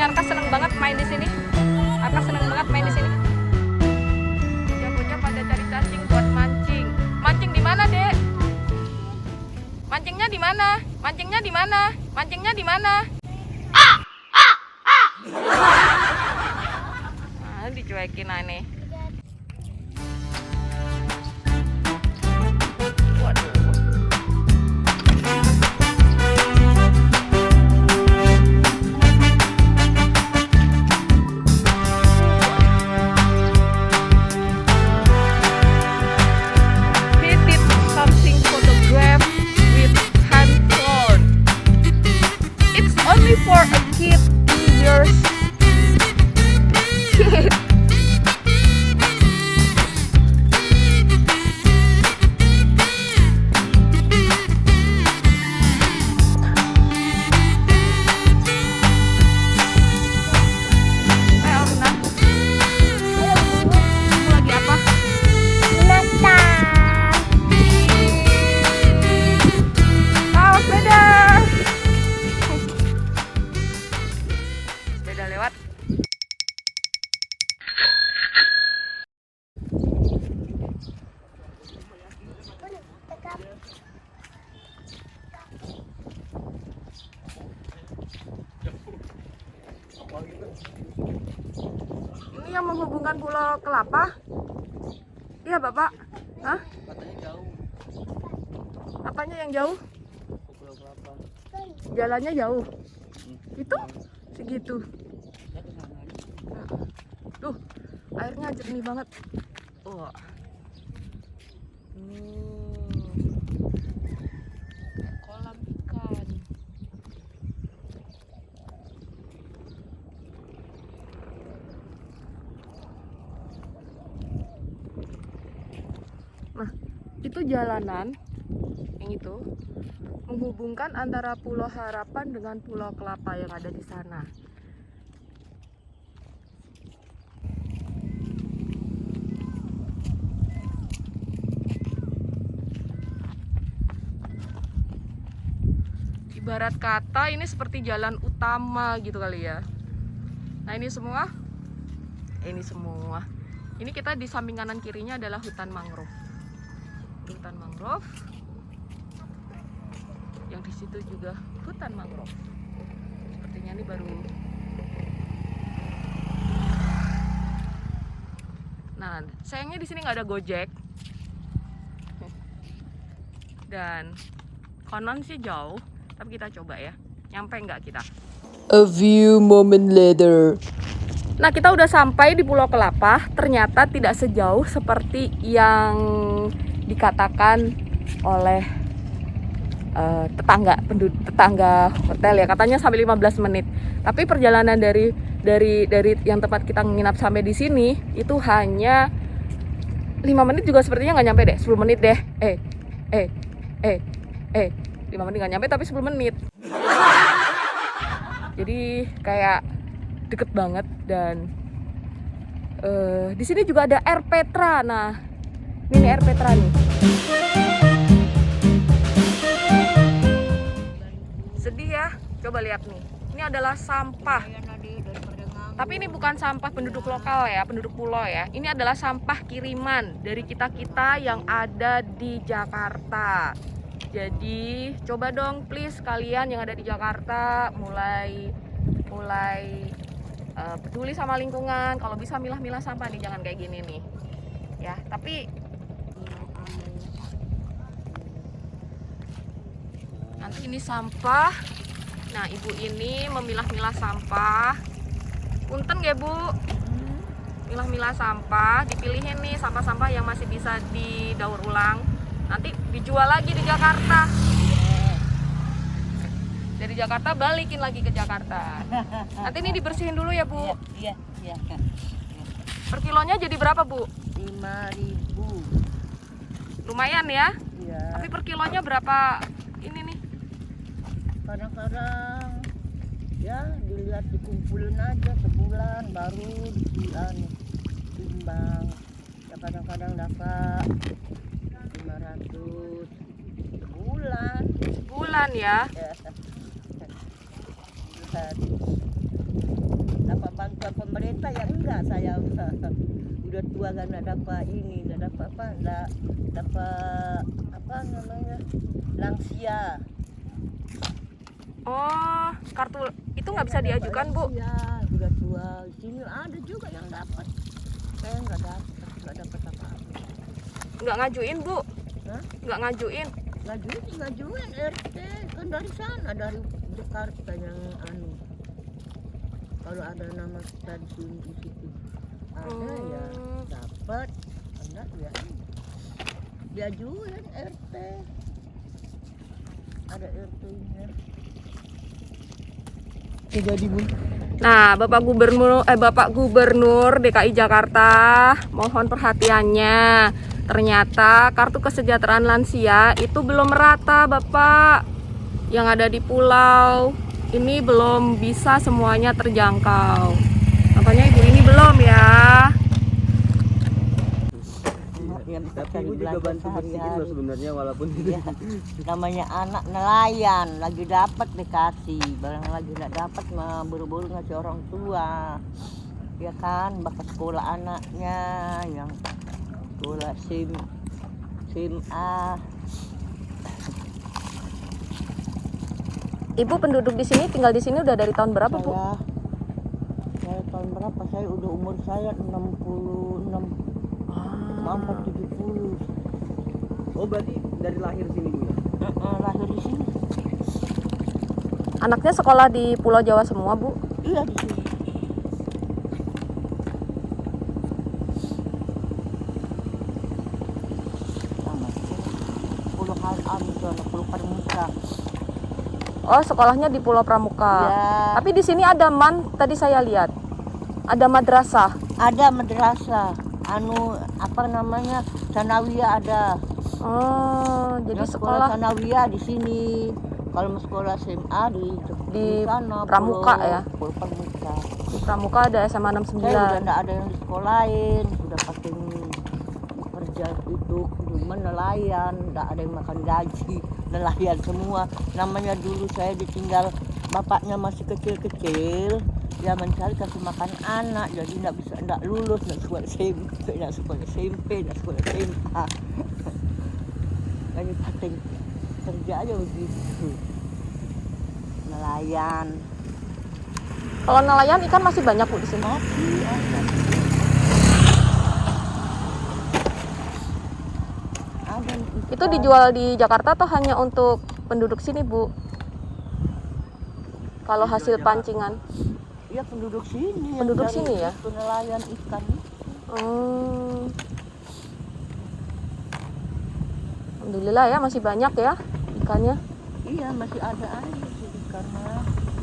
Arka seneng banget main di sini. Arka seneng banget main di sini. Bocah-bocah pada cari cacing buat mancing. Mancing di mana, Dek? Mancingnya di mana? Mancingnya di mana? Mancingnya di mana? Ah, dicuekin aneh. For a kid 2 years kid. Lagi apa? Awas sepeda. Sepeda lewat. Ini yang menghubungkan Pulau Kelapa? Iya, Bapak? Hah? Katanya jauh. Apanya yang jauh? Pulau Kelapa. Jalannya jauh. Itu segitu. Tuh, airnya jernih banget. Wah. Kolam ikan. Nah, itu jalanan yang itu menghubungkan antara Pulau Harapan dengan Pulau Kelapa yang ada di sana. Ibarat kata ini seperti jalan utama gitu kali ya. Nah, ini semua. Ini kita di samping kanan kirinya adalah hutan mangrove. Hutan mangrove. Yang di situ juga hutan mangrove. Sepertinya ini baru. Nah, sayangnya di sini nggak ada Gojek. Dan konon sih jauh, tapi kita coba ya. Nyampe nggak kita? A few moment later. Nah, kita udah sampai di Pulau Kelapa. Ternyata tidak sejauh seperti yang dikatakan oleh tetangga hotel ya, katanya sampai 15 menit. Tapi perjalanan dari yang tempat kita nginap sampai di sini itu hanya 5 menit juga sepertinya nggak nyampe deh, 10 menit deh. 5 menit nggak nyampe tapi 10 menit. Jadi kayak deket banget. Dan di sini juga ada air Petra. Nah, ini air Petra nih. Sedih ya, coba lihat nih. Ini adalah sampah. Tapi ini bukan sampah penduduk lokal ya, penduduk pulau ya. Ini adalah sampah kiriman dari kita-kita yang ada di Jakarta. Jadi coba dong please kalian yang ada di Jakarta mulai peduli sama lingkungan. Kalau bisa milah-milah sampah nih, jangan kayak gini nih. Ya, tapi nanti ini sampah. Nah, ibu ini memilah-milah sampah. Punten ya, Bu. Milah-milah sampah, dipilihin nih sampah-sampah yang masih bisa didaur ulang. Nanti dijual lagi di Jakarta. Dari Jakarta balikin lagi ke Jakarta. Nanti ini dibersihin dulu ya, Bu. Iya. Per kilonya jadi berapa, Bu? 5.000. Lumayan ya. Iya. Tapi per kilonya berapa ini nih? Kadang-kadang ya dilihat dikumpulin aja sebulan baru timbang. Ya kadang-kadang dapat 500 sebulan. Sebulan ya. Ya. pemerintah ya enggak, saya udah tua kan, nggak dapat ini, nggak dapat apa, nggak dapat apa namanya, lansia. Oh, kartu itu nggak bisa diajukan, Bu? Ya udah tua. Di sini ada juga yang dapat, saya nggak dapat apa-apa. Nggak ngajuin, Bu? Hah? Nggak ngajuin? Ngajuin RT kan dari sana, dari Jakarta yang anu. Kalau ada nama stasiun di situ ada ya dapat, enggak ya diajuin RT, ada RT nya. Jadi Bu. Nah, Bapak Gubernur DKI Jakarta, mohon perhatiannya. Ternyata kartu kesejahteraan lansia itu belum merata, Bapak. Yang ada di pulau ini belum bisa semuanya terjangkau. Makanya Ibu ini belum ya. Ya, Tapi Ibu juga bantu bersihin loh sebenarnya, walaupun ya, namanya anak nelayan, lagi dapat dikasih, barang lagi nggak dapat mah buru-buru ngasih orang tua, ya kan, bakal sekolah anaknya yang sekolah SMA. Ibu penduduk di sini, tinggal di sini udah dari tahun berapa, Bu? Saya tahun berapa? Saya udah umur saya 66, mau 70. oh berarti dari lahir sini Bu ya? Lahir di sini. Anaknya sekolah di Pulau Jawa semua, Bu? Iya di sini. Sama. Pulau Pulau Pramuka. Oh, sekolahnya di Pulau Pramuka. Ya. Tapi di sini ada tadi saya lihat. Ada madrasah. Ada madrasah, anu apa namanya, sanawiyah ada. Oh, jadi Yang sekolah sanawiyah di sini. Kalau mau sekolah SMA di sana, Pramuka ya? Pulau Pramuka. di Pramuka ada SMA 69. Saya udah enggak ada yang di sekolahin, udah pakai kerja hidup cuma nelayan, enggak ada yang makan gaji, nelayan semua. Namanya dulu saya ditinggal bapaknya masih kecil-kecil, dia mencari kasih makan anak, jadi enggak lulus, enggak sekolah SMP, enggak sekolah SMP, enggak sekolah SMA. Lagi pating kerja aja begitu, nelayan. Kalau nelayan ikan masih banyak, Bu, di sini. Masih ada. Itu dijual di Jakarta atau hanya untuk penduduk sini, Bu? Kalau hasil pancingan. Ya penduduk sini. Penduduk yang sini dari ya? Nelayan ikan. Hmm. Alhamdulillah ya, masih banyak ya ikannya. Iya masih ada aja sih ikannya.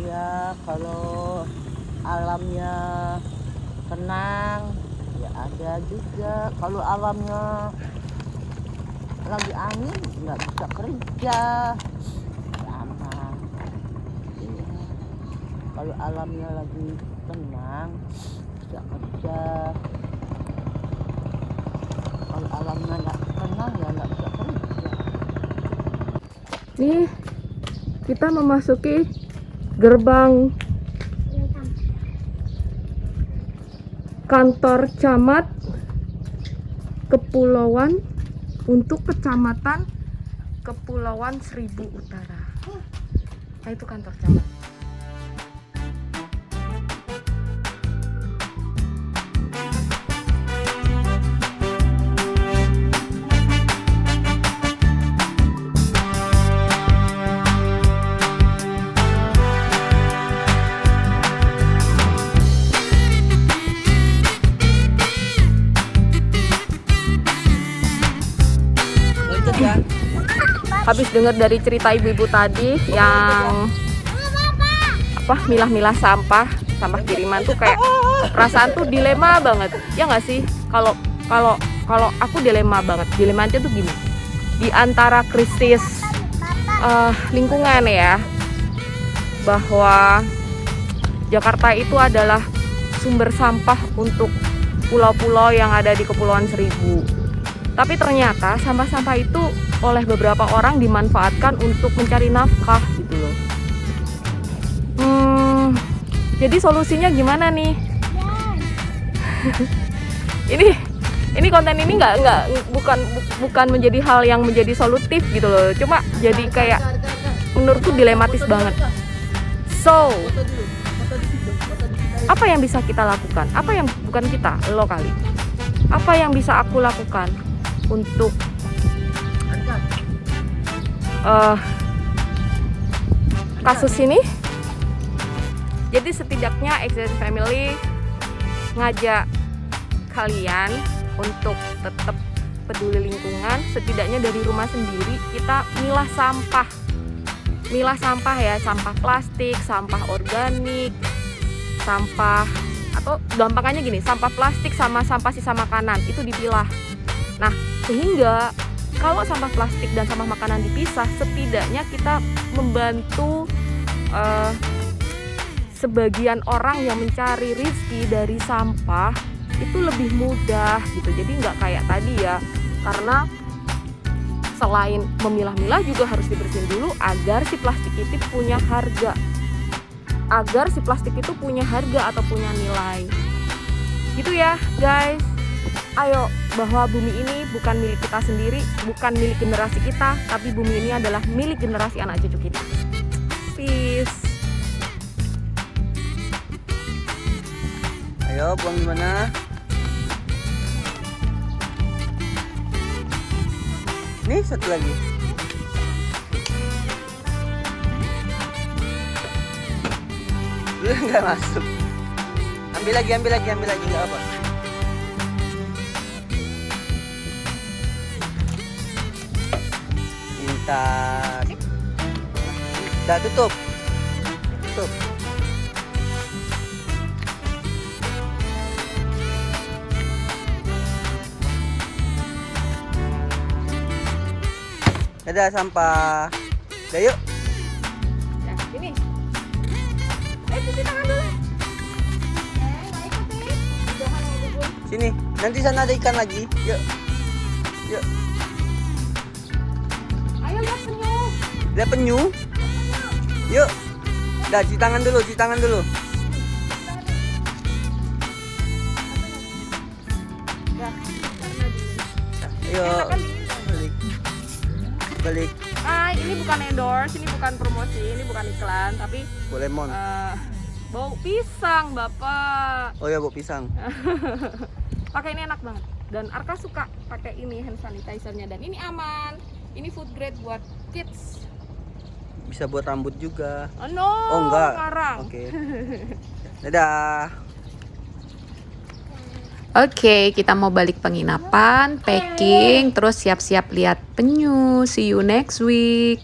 Ya kalau alamnya tenang ya ada juga. Kalau alamnya lagi angin nggak bisa kerja. Sama. Iya. Kalau alamnya lagi tenang bisa kerja. Kalau alamnya nggak tenang ya nggak bisa kerja. Nih, kita memasuki gerbang kantor camat Kepulauan untuk Kecamatan Kepulauan Seribu Utara. Nah, itu kantor camat. Habis dengar dari cerita ibu-ibu tadi yang apa milah-milah sampah kiriman tuh kayak perasaan tuh dilema banget ya nggak sih? Kalau aku dilema banget. Dilemanya tuh gini, di antara krisis lingkungan ya, bahwa Jakarta itu adalah sumber sampah untuk pulau-pulau yang ada di Kepulauan Seribu. Tapi ternyata sampah-sampah itu oleh beberapa orang dimanfaatkan untuk mencari nafkah gitu loh. Jadi solusinya gimana nih? ini konten ini bukan menjadi hal yang menjadi solutif gitu loh, cuma jadi kayak menurutku dilematis banget. So apa yang bisa kita lakukan? Apa yang bukan kita, lo kali? Apa yang bisa aku lakukan untuk kasus ini? Jadi setidaknya Extended Family ngajak kalian untuk tetap peduli lingkungan. Setidaknya dari rumah sendiri kita milah sampah ya, sampah plastik, sampah organik, sampah, atau gampangannya gini, sampah plastik sama sampah sisa makanan itu dipilah. Nah, sehingga kalau sampah plastik dan sampah makanan dipisah, setidaknya kita membantu sebagian orang yang mencari rezeki dari sampah itu lebih mudah gitu. Jadi nggak kayak tadi ya, karena selain memilah-milah juga harus dibersihin dulu agar si plastik itu punya harga, atau punya nilai gitu ya guys. Ayo, bahwa bumi ini bukan milik kita sendiri, bukan milik generasi kita, tapi bumi ini adalah milik generasi anak cucu kita. Peace. Ayo, buang di mana? Nih, satu lagi. Enggak masuk. Ambil lagi, enggak apa. Pintar. Dah, tutup. Dadah sampah. Udah yuk. Ya, ini. Cuci tangan dulu. Sini. Nanti sana ada ikan lagi. Yuk. Ayo lihat penyu. Lihat penyu. Yuk. Dah, cuci tangan dulu. Ayo. Balik. Ini bukan endorse, ini bukan promosi, ini bukan iklan, tapi Lemon. bau pisang, Bapak. Oh ya, bau pisang. Pakai ini enak banget. Dan Arka suka pakai ini hand sanitizer-nya, dan ini aman. Ini food grade buat kids. Bisa buat rambut juga. Oh no, Oh enggak. ngarang. Oke. Dadah. Oke, kita mau balik penginapan, packing, terus siap-siap lihat penyu. See you next week.